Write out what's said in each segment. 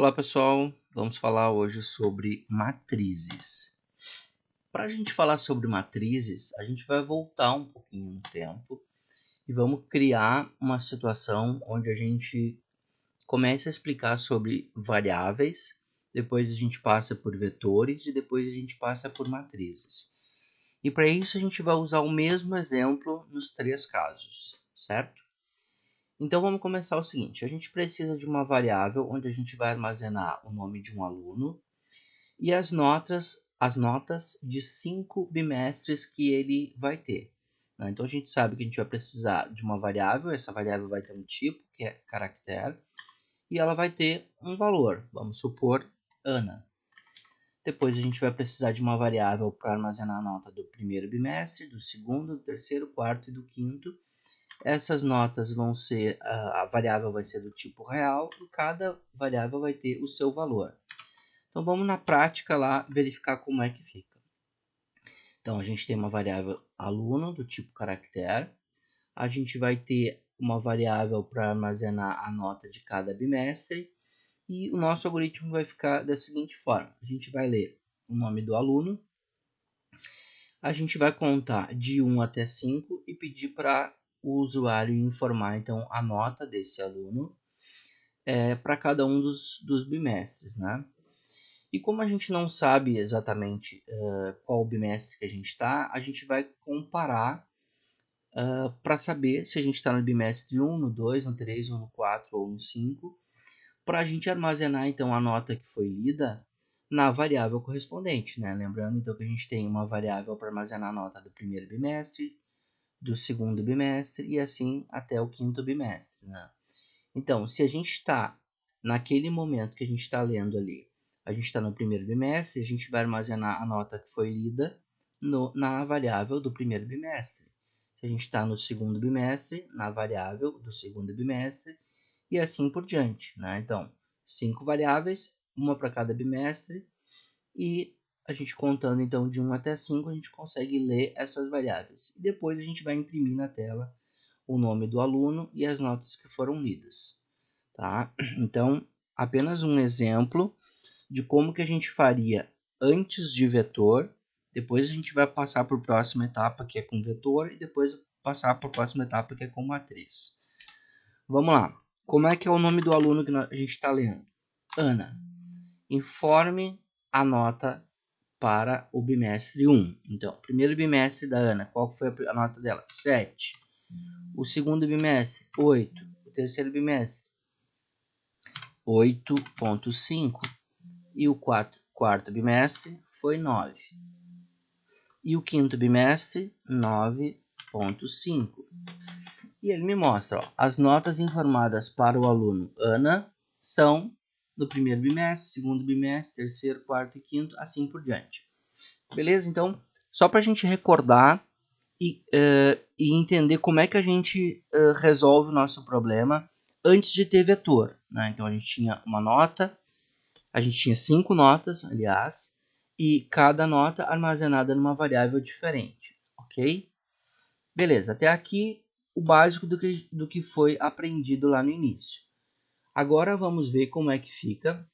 Olá pessoal, vamos falar hoje sobre matrizes. Para a gente falar sobre matrizes, a gente vai voltar um pouquinho no tempo e vamos criar uma situação onde a gente comece a explicar sobre variáveis, depois a gente passa por vetores e depois a gente passa por matrizes. E para isso a gente vai usar o mesmo exemplo nos três casos, certo? Então vamos começar o seguinte, a gente precisa de uma variável onde a gente vai armazenar o nome de um aluno e as notas de 5 bimestres que ele vai ter. Então a gente sabe que a gente vai precisar de uma variável, essa variável vai ter um tipo, que é caractere, e ela vai ter um valor, vamos supor Ana. Depois a gente vai precisar de uma variável para armazenar a nota do primeiro bimestre, do segundo, do terceiro, quarto e do quinto. Essas notas vão ser, a variável vai ser do tipo real e cada variável vai ter o seu valor. Então vamos na prática lá verificar como é que fica. Então a gente tem uma variável aluno do tipo caractere, a gente vai ter uma variável para armazenar a nota de cada bimestre e o nosso algoritmo vai ficar da seguinte forma: a gente vai ler o nome do aluno, a gente vai contar de 1 até 5 e pedir para o usuário informar então a nota desse aluno para cada um dos bimestres, né? E como a gente não sabe exatamente qual bimestre que a gente está, a gente vai comparar para saber se a gente está no bimestre 1, no 2, no 3, no 4 ou no 5, para a gente armazenar então a nota que foi lida na variável correspondente, né? Lembrando então que a gente tem uma variável para armazenar a nota do primeiro bimestre, do segundo bimestre e assim até o quinto bimestre, né? Então, se a gente está naquele momento que a gente está lendo ali, a gente está no primeiro bimestre, a gente vai armazenar a nota que foi lida na variável do primeiro bimestre. Se a gente está no segundo bimestre, na variável do segundo bimestre, e assim por diante, né? Então, 5 variáveis, uma para cada bimestre, e a gente contando então de 1 até 5, a gente consegue ler essas variáveis. E depois a gente vai imprimir na tela o nome do aluno e as notas que foram lidas. Tá? Então, apenas um exemplo de como que a gente faria antes de vetor, depois a gente vai passar para a próxima etapa que é com vetor e depois passar para a próxima etapa que é com matriz. Vamos lá, como é que é o nome do aluno que a gente está lendo? Ana. Informe a nota para o bimestre 1. Então, primeiro bimestre da Ana, qual foi a nota dela? 7. O segundo bimestre, 8. O terceiro bimestre, 8,5 e o quarto bimestre foi 9. E o quinto bimestre, 9,5. E ele me mostra, ó, as notas informadas para o aluno Ana são do primeiro bimestre, segundo bimestre, terceiro, quarto e quinto, assim por diante. Beleza? Então, só para a gente recordar e entender como é que a gente resolve o nosso problema antes de ter vetor, né? Então, a gente tinha uma nota, a gente tinha 5 notas, aliás, e cada nota armazenada numa variável diferente, ok? Beleza, até aqui o básico do que foi aprendido lá no início. Agora vamos ver como é que fica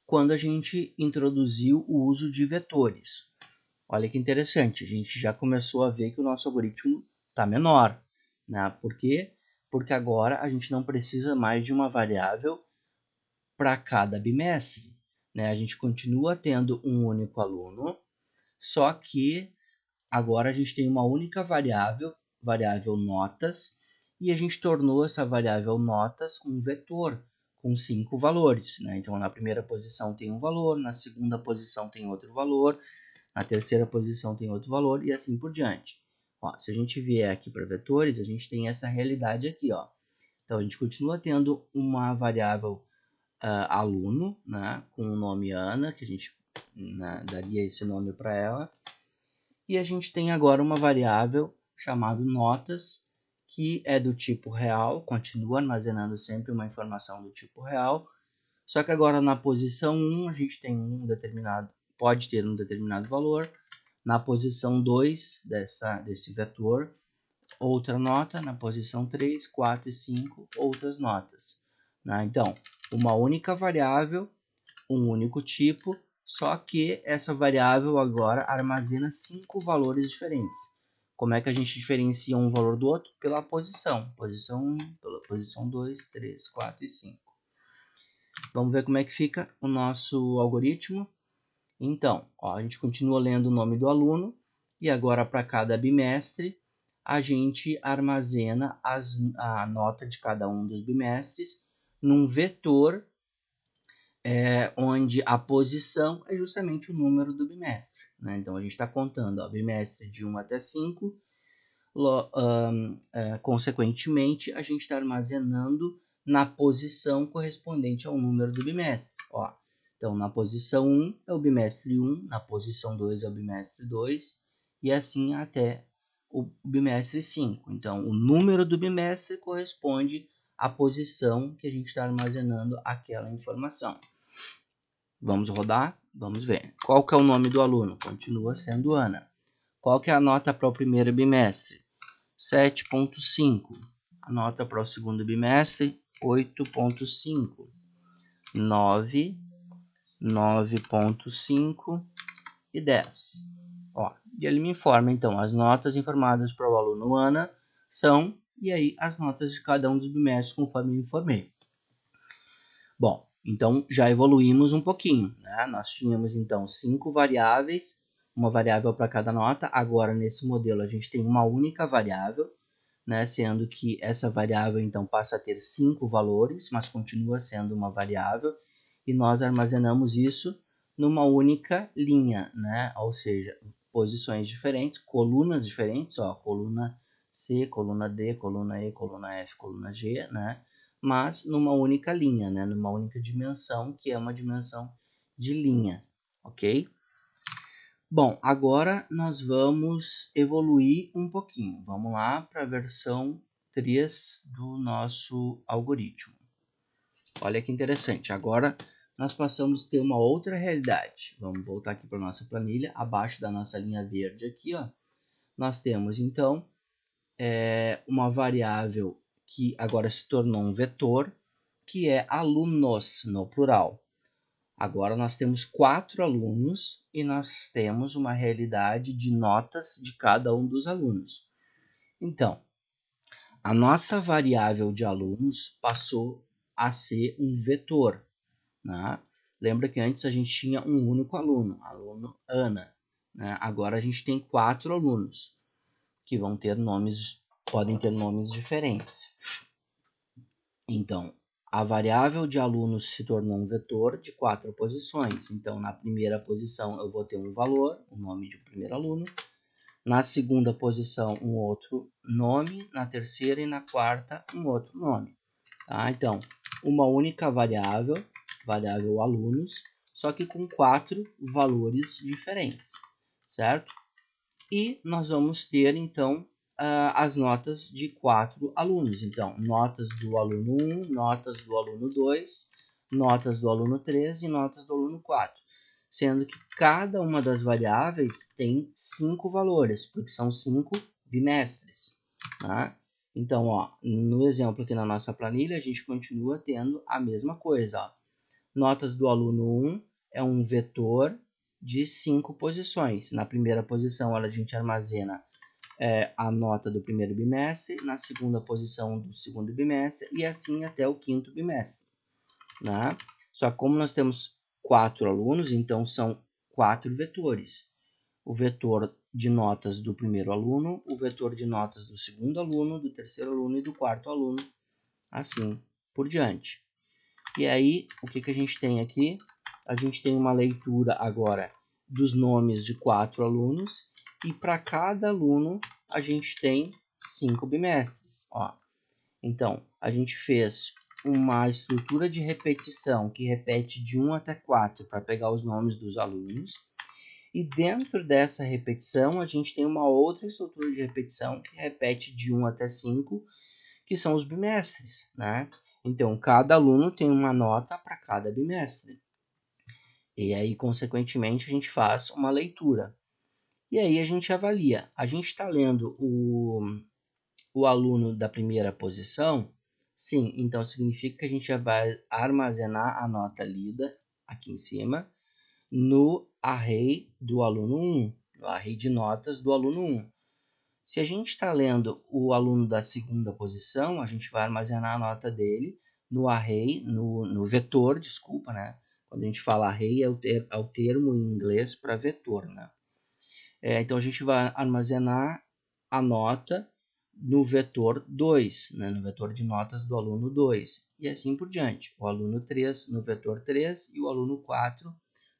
quando a gente introduziu o uso de vetores. Olha que interessante, a gente já começou a ver que o nosso algoritmo está menor, né? Por quê? Porque agora a gente não precisa mais de uma variável para cada bimestre, né? A gente continua tendo um único aluno, só que agora a gente tem uma única variável, variável notas, e a gente tornou essa variável notas um vetor com 5 valores, né? Então na primeira posição tem um valor, na segunda posição tem outro valor, na terceira posição tem outro valor e assim por diante. Ó, se a gente vier aqui para vetores, a gente tem essa realidade aqui, ó. Então a gente continua tendo uma variável aluno, né, com o nome Ana, que a gente daria esse nome para ela. E a gente tem agora uma variável chamada notas, que é do tipo real, continua armazenando sempre uma informação do tipo real, só que agora na posição 1 a gente tem pode ter um determinado valor, na posição 2 desse vetor, outra nota, na posição 3, 4 e 5, outras notas. Né? Então, uma única variável, um único tipo, só que essa variável agora armazena 5 valores diferentes. Como é que a gente diferencia um valor do outro? Pela posição. Posição 1, pela posição 2, 3, 4 e 5. Vamos ver como é que fica o nosso algoritmo. Então, ó, a gente continua lendo o nome do aluno e agora para cada bimestre a gente armazena a nota de cada um dos bimestres num vetor onde a posição é justamente o número do bimestre, né? Então, a gente está contando o bimestre de 1 até 5, consequentemente, a gente está armazenando na posição correspondente ao número do bimestre. Ó, então, na posição 1 é o bimestre 1, na posição 2 é o bimestre 2, e assim até o bimestre 5. Então, o número do bimestre corresponde à posição que a gente está armazenando aquela informação. Vamos rodar? Vamos ver. Qual que é o nome do aluno? Continua sendo Ana. Qual que é a nota para o primeiro bimestre? 7,5. A nota para o segundo bimestre? 8,5. 9, 9,5 e 10. Ó, e ele me informa, então, as notas informadas para o aluno Ana são, e aí as notas de cada um dos bimestres, conforme eu informei. Bom, então já evoluímos um pouquinho, né? Nós tínhamos então 5 variáveis, uma variável para cada nota. Agora nesse modelo a gente tem uma única variável, né? Sendo que essa variável então passa a ter 5 valores, mas continua sendo uma variável, e nós armazenamos isso numa única linha, né? Ou seja, posições diferentes, colunas diferentes, ó, coluna C, coluna D, coluna E, coluna F, coluna G, né? Mas numa única linha, né? Numa única dimensão, que é uma dimensão de linha, ok? Bom, agora nós vamos evoluir um pouquinho. Vamos lá para a versão 3 do nosso algoritmo. Olha que interessante, agora nós passamos a ter uma outra realidade. Vamos voltar aqui para a nossa planilha, abaixo da nossa linha verde aqui, ó. Nós temos então uma variável que agora se tornou um vetor, que é alunos, no plural. Agora nós temos 4 alunos e nós temos uma realidade de notas de cada um dos alunos. Então, a nossa variável de alunos passou a ser um vetor, né? Lembra que antes a gente tinha um único aluno, aluno Ana, né? Agora a gente tem 4 alunos que vão ter nomes, podem ter nomes diferentes. Então, a variável de alunos se tornou um vetor de 4 posições. Então, na primeira posição eu vou ter um valor, o nome de um primeiro aluno. Na segunda posição, um outro nome. Na terceira e na quarta, um outro nome. Tá? Então, uma única variável, variável alunos, só que com 4 valores diferentes, certo? E nós vamos ter, então, as notas de 4 alunos. Então, notas do aluno 1, notas do aluno 2, notas do aluno 3 e notas do aluno 4. Sendo que cada uma das variáveis tem 5 valores, porque são 5 bimestres. Tá? Então, ó, no exemplo aqui na nossa planilha, a gente continua tendo a mesma coisa. Ó. Notas do aluno 1 é um vetor de 5 posições. Na primeira posição, a gente armazena a nota do primeiro bimestre, na segunda posição do segundo bimestre e assim até o quinto bimestre. Né? Só que como nós temos 4 alunos, então são 4 vetores. O vetor de notas do primeiro aluno, o vetor de notas do segundo aluno, do terceiro aluno e do quarto aluno, assim por diante. E aí, o que a gente tem aqui? A gente tem uma leitura agora dos nomes de 4 alunos e para cada aluno a gente tem 5 bimestres. Ó. Então, a gente fez uma estrutura de repetição que repete de 1 até 4 para pegar os nomes dos alunos. E dentro dessa repetição, a gente tem uma outra estrutura de repetição que repete de 1 até 5, que são os bimestres, né? Então, cada aluno tem uma nota para cada bimestre. E aí, consequentemente, a gente faz uma leitura. E aí a gente avalia. A gente está lendo o aluno da primeira posição, Sim, então significa que a gente já vai armazenar a nota lida aqui em cima no array do aluno 1, no array de notas do aluno 1. Se a gente está lendo o aluno da segunda posição, a gente vai armazenar a nota dele no array, no vetor, desculpa, né? Quando a gente fala array, é o termo em inglês para vetor, né? Então, a gente vai armazenar a nota no vetor 2, né? No vetor de notas do aluno 2, e assim por diante. O aluno 3 no vetor 3 e o aluno 4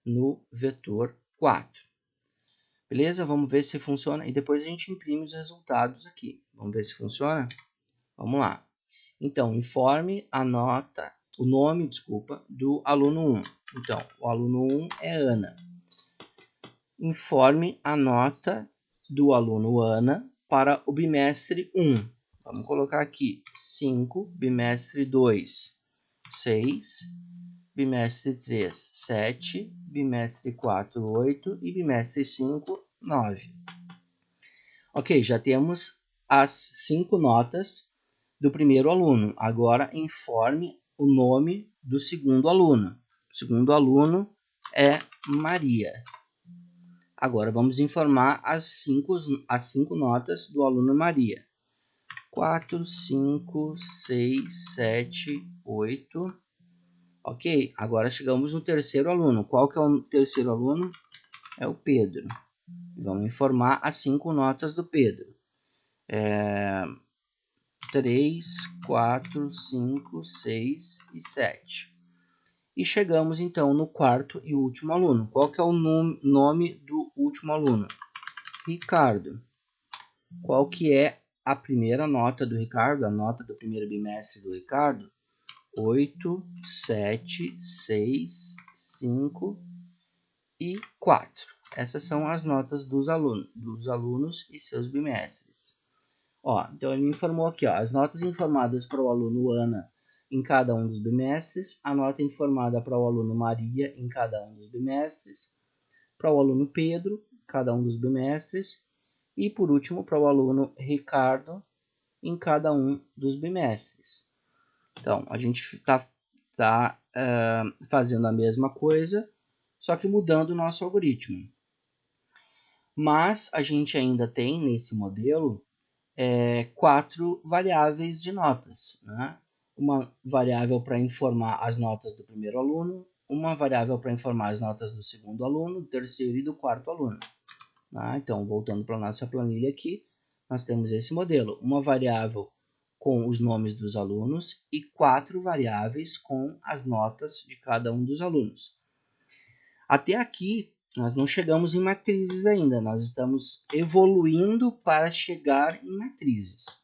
no vetor 4. Beleza? Vamos ver se funciona e depois a gente imprime os resultados aqui. Vamos ver se funciona? Vamos lá. Então, informe a nota, o nome, desculpa, do aluno 1. Então, o aluno 1 é Ana. Informe a nota do aluno Ana para o bimestre 1. Vamos colocar aqui 5, bimestre 2, 6, bimestre 3, 7, bimestre 4, 8 e bimestre 5, 9. Ok, já temos as 5 notas do primeiro aluno. Agora informe o nome do segundo aluno. O segundo aluno é Maria. Agora vamos informar as cinco notas do aluno Maria. 4, 5, 6, 7, 8. Ok, agora chegamos no terceiro aluno. Qual que é o terceiro aluno? É o Pedro. Vamos informar as 5 notas do Pedro. 3, 4, 5, 6 e 7. E chegamos então no quarto e último aluno. Qual que é o nome do último aluno? Ricardo. Qual que é a primeira nota do Ricardo? A nota do primeiro bimestre do Ricardo? 8, 7, 6, 5 e 4. Essas são as notas dos alunos e seus bimestres. Então ele me informou aqui, as notas informadas para o aluno Ana em cada um dos bimestres, a nota informada para o aluno Maria em cada um dos bimestres, para o aluno Pedro, cada um dos bimestres, e por último para o aluno Ricardo em cada um dos bimestres. Então, a gente está fazendo a mesma coisa, só que mudando o nosso algoritmo. Mas a gente ainda tem nesse modelo 4 variáveis de notas, né? Uma variável para informar as notas do primeiro aluno, uma variável para informar as notas do segundo aluno, do terceiro e do quarto aluno. Tá? Então, voltando para a nossa planilha aqui, nós temos esse modelo, uma variável com os nomes dos alunos e 4 variáveis com as notas de cada um dos alunos. Até aqui, nós não chegamos em matrizes ainda, nós estamos evoluindo para chegar em matrizes.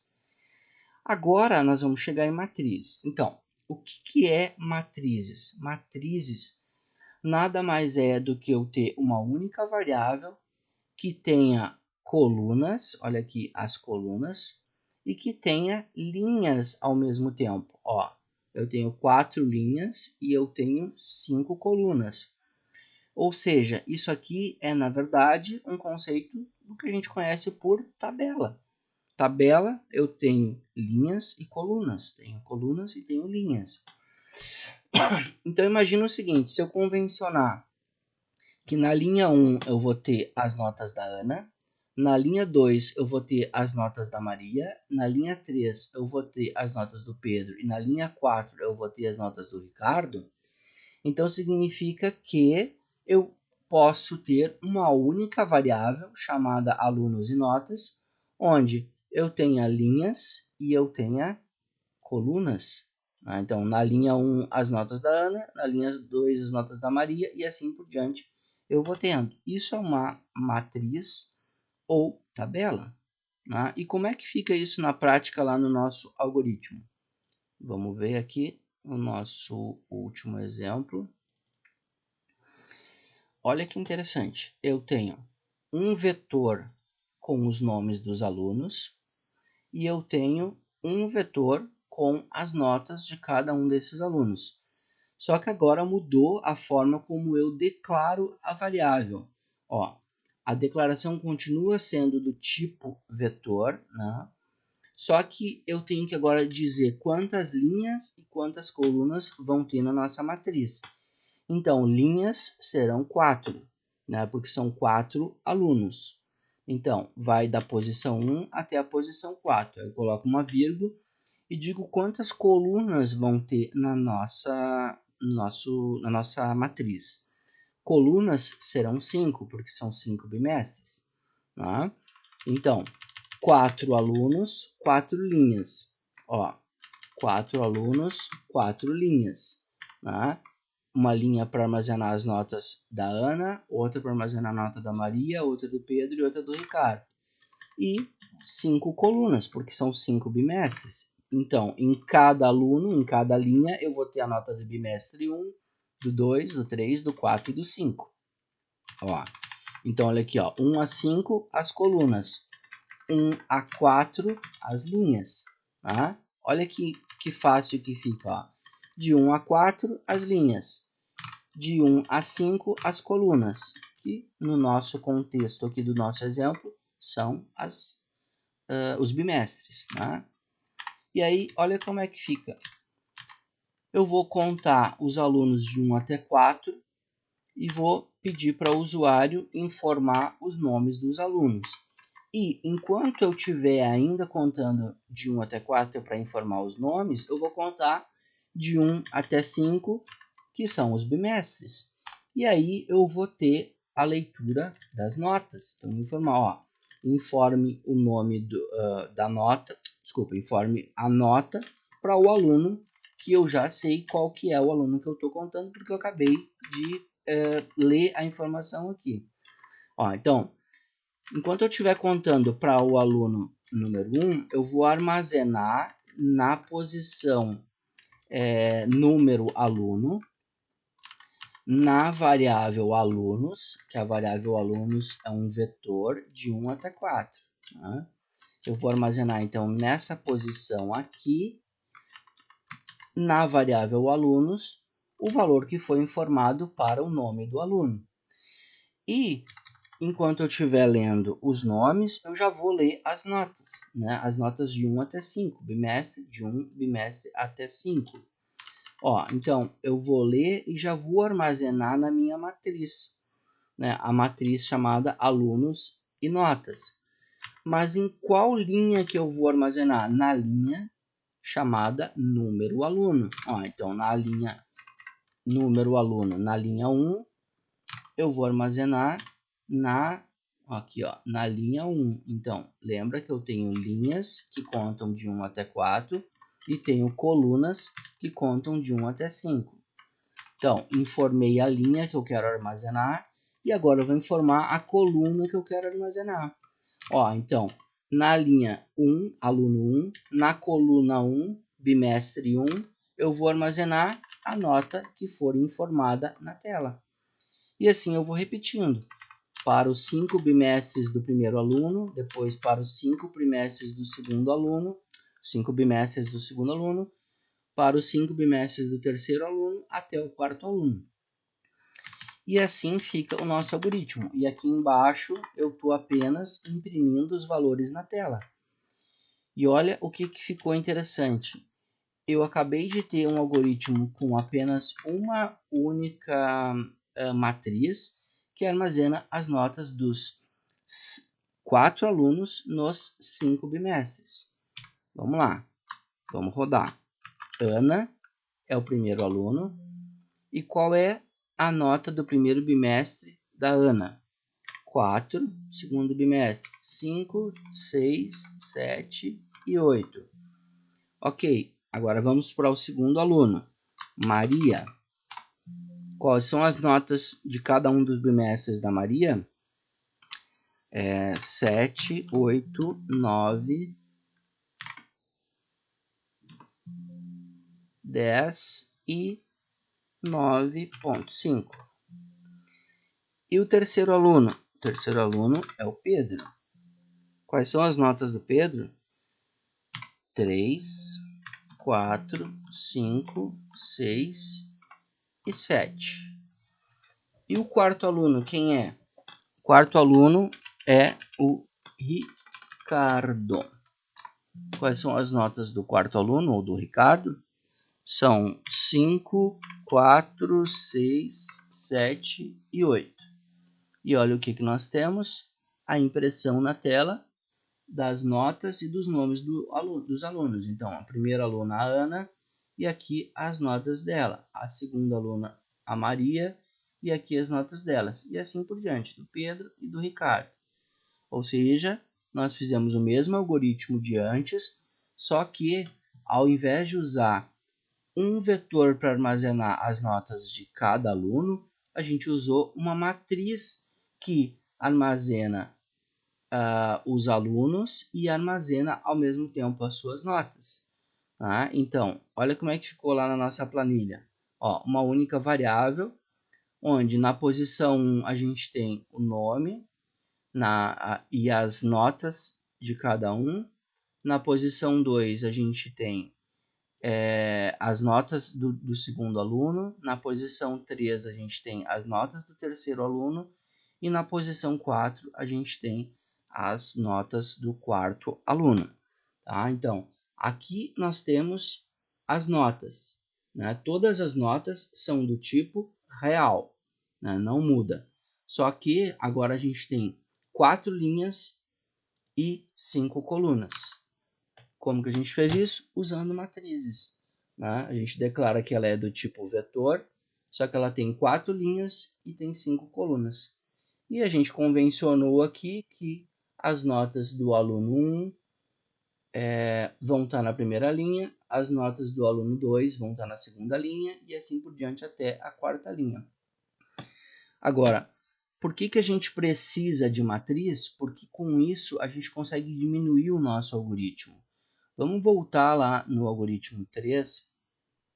Agora, nós vamos chegar em matrizes. Então, o que é matrizes? Matrizes nada mais é do que eu ter uma única variável que tenha colunas, olha aqui as colunas, e que tenha linhas ao mesmo tempo. Eu tenho 4 linhas e eu tenho 5 colunas. Ou seja, isso aqui é, na verdade, um conceito do que a gente conhece por tabela. Tabela, eu tenho linhas e colunas. Tenho colunas e tenho linhas. Então, imagina o seguinte, se eu convencionar que na linha 1 eu vou ter as notas da Ana, na linha 2 eu vou ter as notas da Maria, na linha 3 eu vou ter as notas do Pedro e na linha 4 eu vou ter as notas do Ricardo, então significa que eu posso ter uma única variável chamada alunos e notas, onde eu tenha linhas e eu tenha colunas. Então, na linha 1, as notas da Ana, na linha 2, as notas da Maria, e assim por diante eu vou tendo. Isso é uma matriz ou tabela. E como é que fica isso na prática lá no nosso algoritmo? Vamos ver aqui o nosso último exemplo. Olha que interessante. Eu tenho um vetor com os nomes dos alunos e eu tenho um vetor com as notas de cada um desses alunos. Só que agora mudou a forma como eu declaro a variável. A declaração continua sendo do tipo vetor, né? Só que eu tenho que agora dizer quantas linhas e quantas colunas vão ter na nossa matriz. Então, linhas serão 4, né? Porque são 4 alunos. Então, vai da posição 1 até a posição 4. Eu coloco uma vírgula e digo quantas colunas vão ter na nossa matriz. Colunas serão 5, porque são 5 bimestres. Tá? Então, 4 alunos, 4 linhas. Ó, 4 alunos, 4 linhas. Tá? Uma linha para armazenar as notas da Ana, outra para armazenar a nota da Maria, outra do Pedro e outra do Ricardo. E 5 colunas, porque são 5 bimestres. Então, em cada aluno, em cada linha, eu vou ter a nota do bimestre 1, do 2, do 3, do 4 e do 5. Ó, então, olha aqui, ó, 1 a 5, as colunas. 1 a 4, as linhas. Tá? Olha que fácil que fica. Ó. De 1 a 4, as linhas. De 1 a 5, as colunas. Que no nosso contexto aqui do nosso exemplo, são os bimestres. Tá? E aí, olha como é que fica. Eu vou contar os alunos de 1 até 4 e vou pedir para o usuário informar os nomes dos alunos. E enquanto eu estiver ainda contando de 1 até 4 para informar os nomes, eu vou contar de 1 até 5, que são os bimestres. E aí eu vou ter a leitura das notas. Então, informar, ó, informe o nome da nota, informe a nota para o aluno, que eu já sei qual que é o aluno que eu estou contando, porque eu acabei de ler a informação aqui. Ó, então, enquanto eu estiver contando para o aluno número 1, eu vou armazenar na posição número aluno, na variável alunos, que a variável alunos é um vetor de 1 até 4. Tá? Eu vou armazenar, então, nessa posição aqui, na variável alunos, o valor que foi informado para o nome do aluno. E enquanto eu estiver lendo os nomes, eu já vou ler as notas, né? As notas de 1 até 5, bimestre de 1, bimestre até 5. Ó, então, eu vou ler e já vou armazenar na minha matriz, né? A matriz chamada alunos e notas. Mas em qual linha que eu vou armazenar? Na linha chamada número aluno. Ó, então, na linha número aluno, na linha 1, eu vou armazenar aqui, ó, na linha 1. Então, lembra que eu tenho linhas que contam de 1 até 4 e tenho colunas que contam de 1 até 5. Então, informei a linha que eu quero armazenar e agora eu vou informar a coluna que eu quero armazenar. Ó, então, na linha 1, aluno 1, na coluna 1, bimestre 1, eu vou armazenar a nota que for informada na tela. E assim eu vou repetindo. Para os 5 bimestres do primeiro aluno, depois para os 5 bimestres do segundo aluno, 5 bimestres do segundo aluno, para os 5 bimestres do terceiro aluno, até o quarto aluno. E assim fica o nosso algoritmo. E aqui embaixo eu estou apenas imprimindo os valores na tela. E olha o que ficou interessante. Eu acabei de ter um algoritmo com apenas uma única matriz que armazena as notas dos 4 alunos nos 5 bimestres. Vamos lá, vamos rodar. Ana é o primeiro aluno. E qual é a nota do primeiro bimestre da Ana? 4, segundo bimestre, 5, 6, 7 e 8. Ok, agora vamos para o segundo aluno, Maria. Quais são as notas de cada um dos bimestres da Maria? 7, 8, 9, 10 e 9,5. E o terceiro aluno? O terceiro aluno é o Pedro. Quais são as notas do Pedro? 3, 4, 5, 6 e 7. E o quarto aluno, quem é? O quarto aluno é o Ricardo. Quais são as notas do quarto aluno ou do Ricardo? São 5, 4, 6, 7 e 8. E olha o que nós temos, a impressão na tela das notas e dos nomes dos alunos. Então, a primeira aluna, a Ana, e aqui as notas dela. A segunda aluna, a Maria, e aqui as notas delas. E assim por diante, do Pedro e do Ricardo. Ou seja, nós fizemos o mesmo algoritmo de antes, só que ao invés de usar um vetor para armazenar as notas de cada aluno, a gente usou uma matriz que armazena os alunos e armazena ao mesmo tempo as suas notas. Tá? Então, olha como é que ficou lá na nossa planilha. Ó, uma única variável, onde na posição 1 a gente tem o nome e as notas de cada um. Na posição 2 a gente tem as notas do segundo aluno. Na posição 3 a gente tem as notas do terceiro aluno. E na posição 4 a gente tem as notas do quarto aluno. Tá? Então, aqui nós temos as notas. Né? Todas as notas são do tipo real, né? Não muda. Só que agora a gente tem 4 linhas e 5 colunas. Como que a gente fez isso? Usando matrizes. Né? A gente declara que ela é do tipo vetor, só que ela tem 4 linhas e tem 5 colunas. E a gente convencionou aqui que as notas do aluno 1 vão estar na primeira linha, as notas do aluno 2 vão estar na segunda linha e assim por diante até a quarta linha. Agora, por que a gente precisa de matriz? Porque com isso a gente consegue diminuir o nosso algoritmo. Vamos voltar lá no algoritmo 3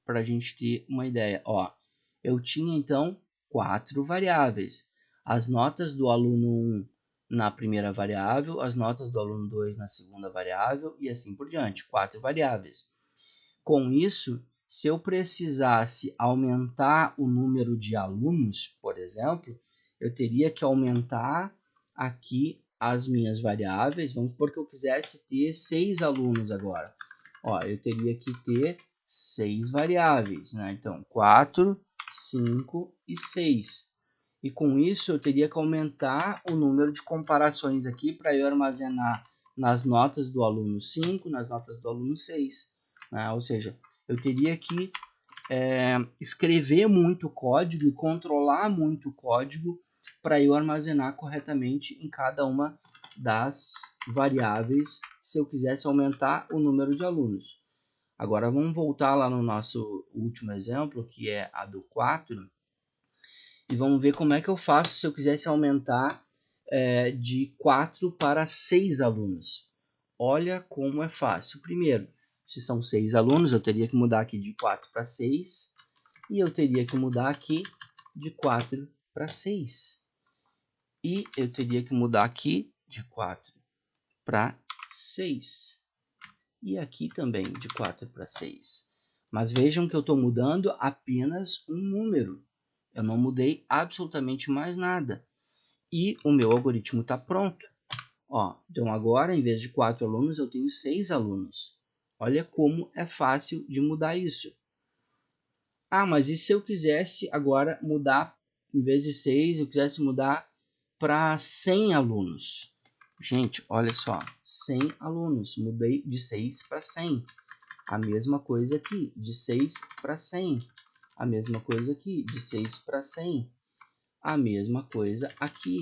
para a gente ter uma ideia. Ó, eu tinha então 4 variáveis. As notas do aluno 1 na primeira variável, as notas do aluno 2 na segunda variável e assim por diante. 4 variáveis. Com isso, se eu precisasse aumentar o número de alunos, por exemplo, eu teria que aumentar aqui as minhas variáveis. Vamos supor que eu quisesse ter 6 alunos agora. Ó, eu teria que ter 6 variáveis, né? Então, 4, 5 e 6. E com isso, eu teria que aumentar o número de comparações aqui para eu armazenar nas notas do aluno 5, nas notas do aluno 6. Né? Ou seja, eu teria que escrever muito código e controlar muito código para eu armazenar corretamente em cada uma das variáveis se eu quisesse aumentar o número de alunos. Agora vamos voltar lá no nosso último exemplo, que é a do 4, e vamos ver como é que eu faço se eu quisesse aumentar de 4 para 6 alunos. Olha como é fácil. Primeiro, se são 6 alunos, eu teria que mudar aqui de 4 para 6, e eu teria que mudar aqui de 4 para 6. E eu teria que mudar aqui de 4 para 6. E aqui também de 4 para 6. Mas vejam que eu estou mudando apenas um número. Eu não mudei absolutamente mais nada. E o meu algoritmo está pronto. Ó, então agora, em vez de 4 alunos, eu tenho 6 alunos. Olha como é fácil de mudar isso. Ah, mas e se eu quisesse agora mudar, em vez de 6, eu quisesse mudar para 100 alunos? Gente, olha só, 100 alunos. Mudei de 6 para 100. A mesma coisa aqui, de 6 para 100. A mesma coisa aqui, de 6 para 100. A mesma coisa aqui,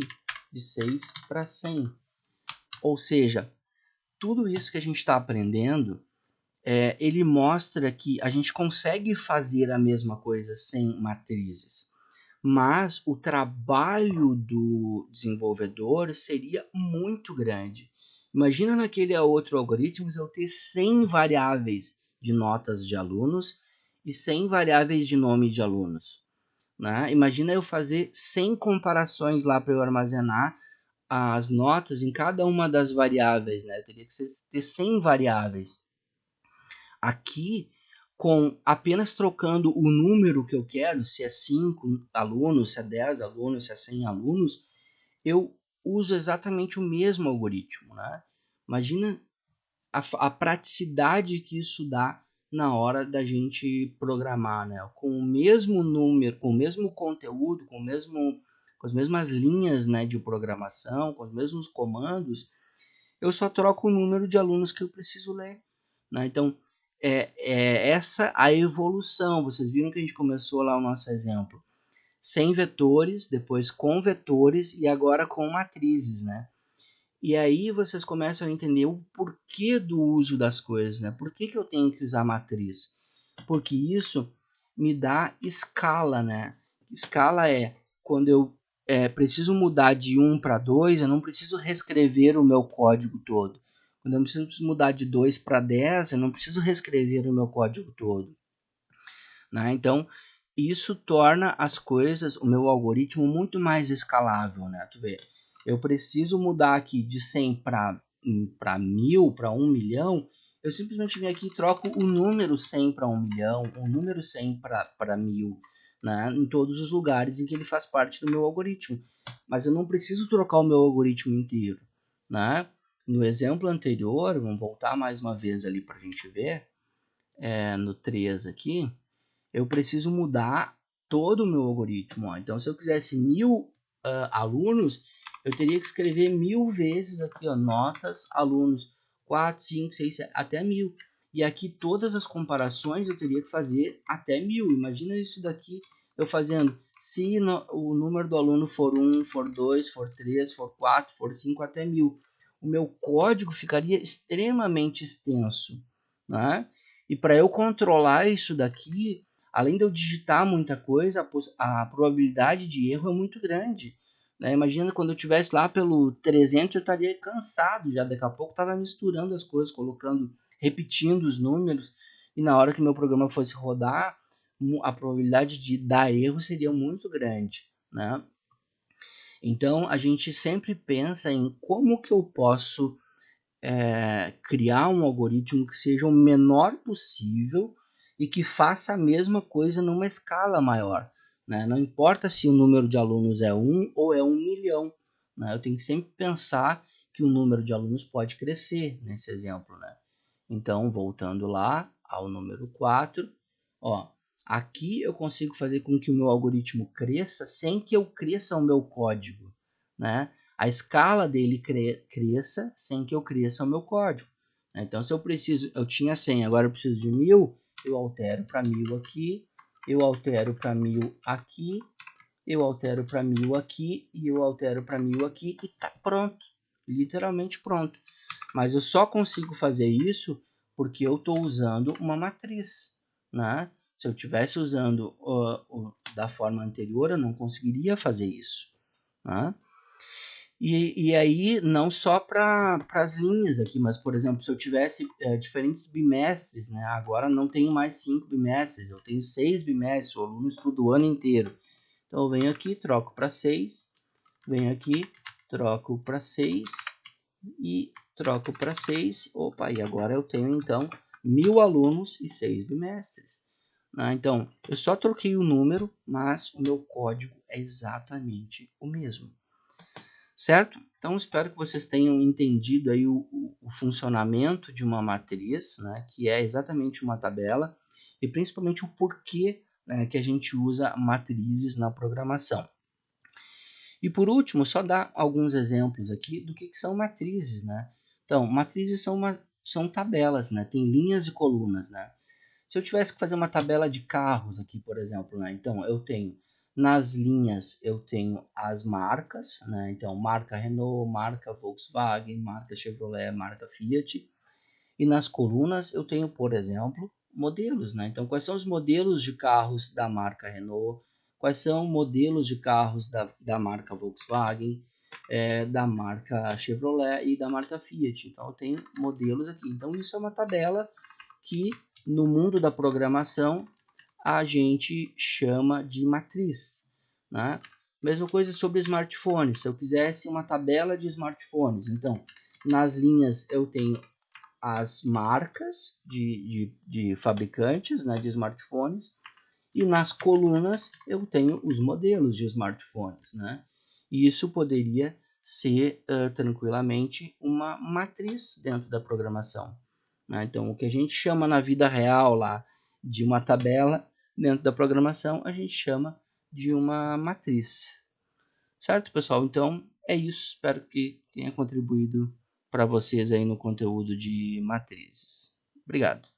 de 6 para 100. Ou seja, tudo isso que a gente está aprendendo, ele mostra que a gente consegue fazer a mesma coisa sem matrizes. Mas o trabalho do desenvolvedor seria muito grande. Imagina naquele outro algoritmo eu ter 100 variáveis de notas de alunos e 100 variáveis de nome de alunos. Né? Imagina eu fazer 100 comparações lá para eu armazenar as notas em cada uma das variáveis. Né? Eu teria que ter 100 variáveis. Aqui, com apenas trocando o número que eu quero, se é 5 alunos, se é 10 alunos, se é 100 alunos, eu uso exatamente o mesmo algoritmo. Né? Imagina a praticidade que isso dá na hora da gente programar, né? Com o mesmo número, com o mesmo conteúdo, com as mesmas linhas, né, de programação, com os mesmos comandos, eu só troco o número de alunos que eu preciso ler, né? Então, é essa a evolução. Vocês viram que a gente começou lá o nosso exemplo sem vetores, depois com vetores e agora com matrizes, né? E aí vocês começam a entender o porquê do uso das coisas, né? Por que eu tenho que usar matriz? Porque isso me dá escala, né? Escala é quando eu preciso mudar de 1 para 2, eu não preciso reescrever o meu código todo. Quando eu preciso mudar de 2 para 10, eu não preciso reescrever o meu código todo, né? Então, isso torna as coisas, o meu algoritmo, muito mais escalável, né? Tu vê, eu preciso mudar aqui de 100 para 1000, para 1 milhão, eu simplesmente venho aqui e troco o número 100 para 1 milhão, o número 100 para 1000, né? Em todos os lugares em que ele faz parte do meu algoritmo. Mas eu não preciso trocar o meu algoritmo inteiro, né? No exemplo anterior, vamos voltar mais uma vez ali para a gente ver, no 3 aqui, eu preciso mudar todo o meu algoritmo. Ó. Então, se eu quisesse 1000 alunos, eu teria que escrever 1000 vezes aqui, ó, notas, alunos, 4, 5, 6, 7, até 1000. E aqui todas as comparações eu teria que fazer até 1000. Imagina isso daqui eu fazendo, se o número do aluno for 1, for 2, for 3, for 4, for 5, até 1000. O meu código ficaria extremamente extenso, né? E para eu controlar isso daqui, além de eu digitar muita coisa, a probabilidade de erro é muito grande, né? Imagina quando eu estivesse lá pelo 300, eu estaria cansado já, daqui a pouco estava misturando as coisas, repetindo os números, e na hora que meu programa fosse rodar, a probabilidade de dar erro seria muito grande, né? Então, a gente sempre pensa em como que eu posso criar um algoritmo que seja o menor possível e que faça a mesma coisa numa escala maior, né? Não importa se o número de alunos é 1 ou é 1 milhão, né? Eu tenho que sempre pensar que o número de alunos pode crescer nesse exemplo, né? Então, voltando lá ao número 4, ó, aqui eu consigo fazer com que o meu algoritmo cresça sem que eu cresça o meu código, né? A escala dele cresça sem que eu cresça o meu código. Então, se eu tinha 100, agora eu preciso de 1000, eu altero para 1000 aqui, eu altero para 1000 aqui, eu altero para 1000 aqui e eu altero para 1000 aqui e tá pronto, literalmente pronto. Mas eu só consigo fazer isso porque eu estou usando uma matriz, né? Se eu estivesse usando da forma anterior, eu não conseguiria fazer isso, né? E aí, não só para as linhas aqui, mas, por exemplo, se eu tivesse diferentes bimestres, né? Agora não tenho mais 5 bimestres, eu tenho 6 bimestres, o aluno estuda o ano inteiro. Então, eu venho aqui, troco para 6, venho aqui, troco para 6 e troco para 6. Opa, e agora eu tenho, então, 1000 alunos e 6 bimestres. Então, eu só troquei o número, mas o meu código é exatamente o mesmo. Certo? Então, espero que vocês tenham entendido aí o funcionamento de uma matriz, né, que é exatamente uma tabela, e principalmente o porquê, né, que a gente usa matrizes na programação. E por último, só dar alguns exemplos aqui do que são matrizes, né? Então, matrizes são tabelas, né? Tem linhas e colunas, né? Se eu tivesse que fazer uma tabela de carros aqui, por exemplo, né? Então, eu tenho nas linhas, eu tenho as marcas, né? Então, marca Renault, marca Volkswagen, marca Chevrolet, marca Fiat. E nas colunas eu tenho, por exemplo, modelos, né? Então, quais são os modelos de carros da marca Renault? Quais são modelos de carros da marca Volkswagen, da marca Chevrolet e da marca Fiat? Então, eu tenho modelos aqui. Então, isso é uma tabela que no mundo da programação a gente chama de matriz, né? Mesma coisa sobre smartphones. Se eu quisesse uma tabela de smartphones, então nas linhas eu tenho as marcas de fabricantes, né, de smartphones, e nas colunas eu tenho os modelos de smartphones, né? E isso poderia ser tranquilamente uma matriz dentro da programação, né? Então, o que a gente chama na vida real lá de uma tabela, dentro da programação a gente chama de uma matriz. Certo, pessoal? Então, é isso. Espero que tenha contribuído para vocês aí no conteúdo de matrizes. Obrigado.